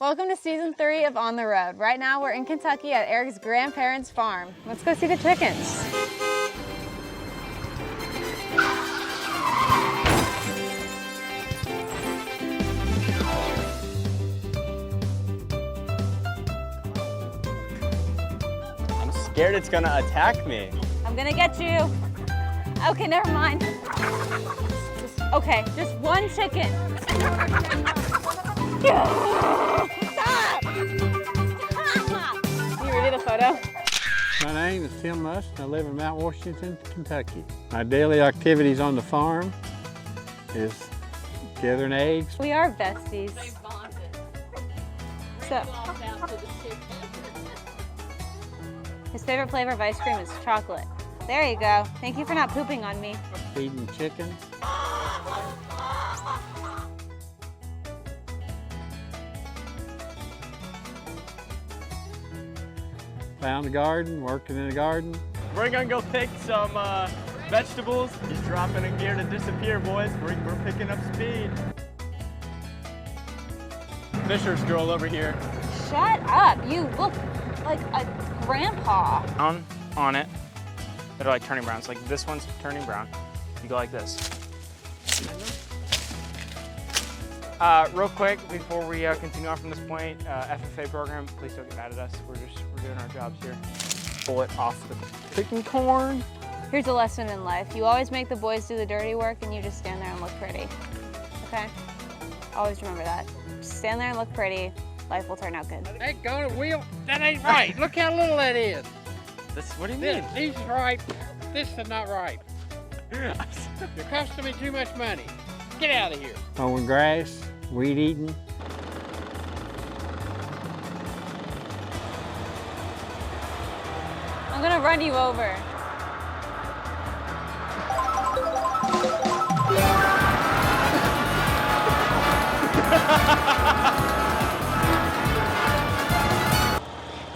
Welcome to season 3 of On the Road. Right now we're in Kentucky at Eric's grandparents' farm. Let's go see the chickens. I'm scared it's gonna attack me. I'm gonna get you. Okay, never mind. Okay, just one chicken. Stop! You ready to photo? My name is Tim Musk. I live in Mount Washington, Kentucky. My daily activities on the farm is gathering eggs. We are besties. So, his favorite flavor of ice cream is chocolate. There you go. Thank you for not pooping on me. Feeding chickens. Found the garden, working in the garden. We're gonna go pick some vegetables. He's dropping a gear to disappear, boys. We're picking up speed. Fisher's girl over here. Shut up. You look like a grandpa. On it. They're like turning brown. It's like this one's turning brown. You go like this. Real quick, before we continue on from this point, FFA program, please don't get mad at us. We're doing our jobs here. Pull it off the picking corn. Here's a lesson in life. You always make the boys do the dirty work and you just stand there and look pretty. Okay? Always remember that. Just stand there and look pretty. Life will turn out good. Hey, go to wheel. That ain't right. Look how little that is. What do you mean? This is right. This is not right. You're costing me too much money. Get out of here. Mowing grass, weed eating. I'm gonna run you over.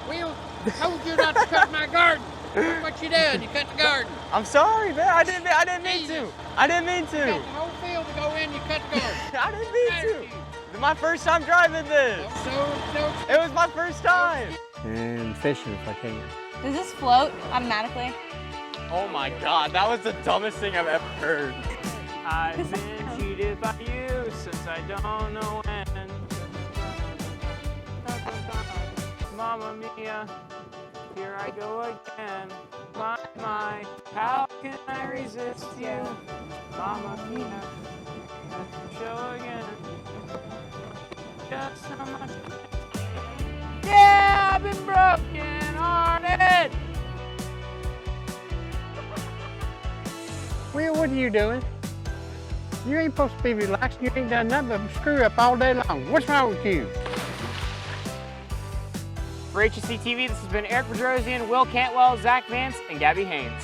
Will, I told you not to cut my garden. Look what you done. You cut the garden. I'm sorry, man. I didn't mean to. I didn't mean You got to. the whole field to go in. You cut the garden. I didn't mean to. It's my first time driving this. It was my first time. And fishing if I can. Does this float automatically? Oh my God, that was the dumbest thing I've ever heard. I've been cheated by you since I don't know when. Mamma mia, here I go again. My, how can I resist you? Mamma mia, show again. Just so much. Yeah, I've been broken hearted. Will, what are you doing? You ain't supposed to be relaxing. You ain't done nothing but screw up all day long. What's wrong with you? For HSETV, this has been Eric Bedrosian, Will Cantwell, Zach Vance, and Gabby Haynes.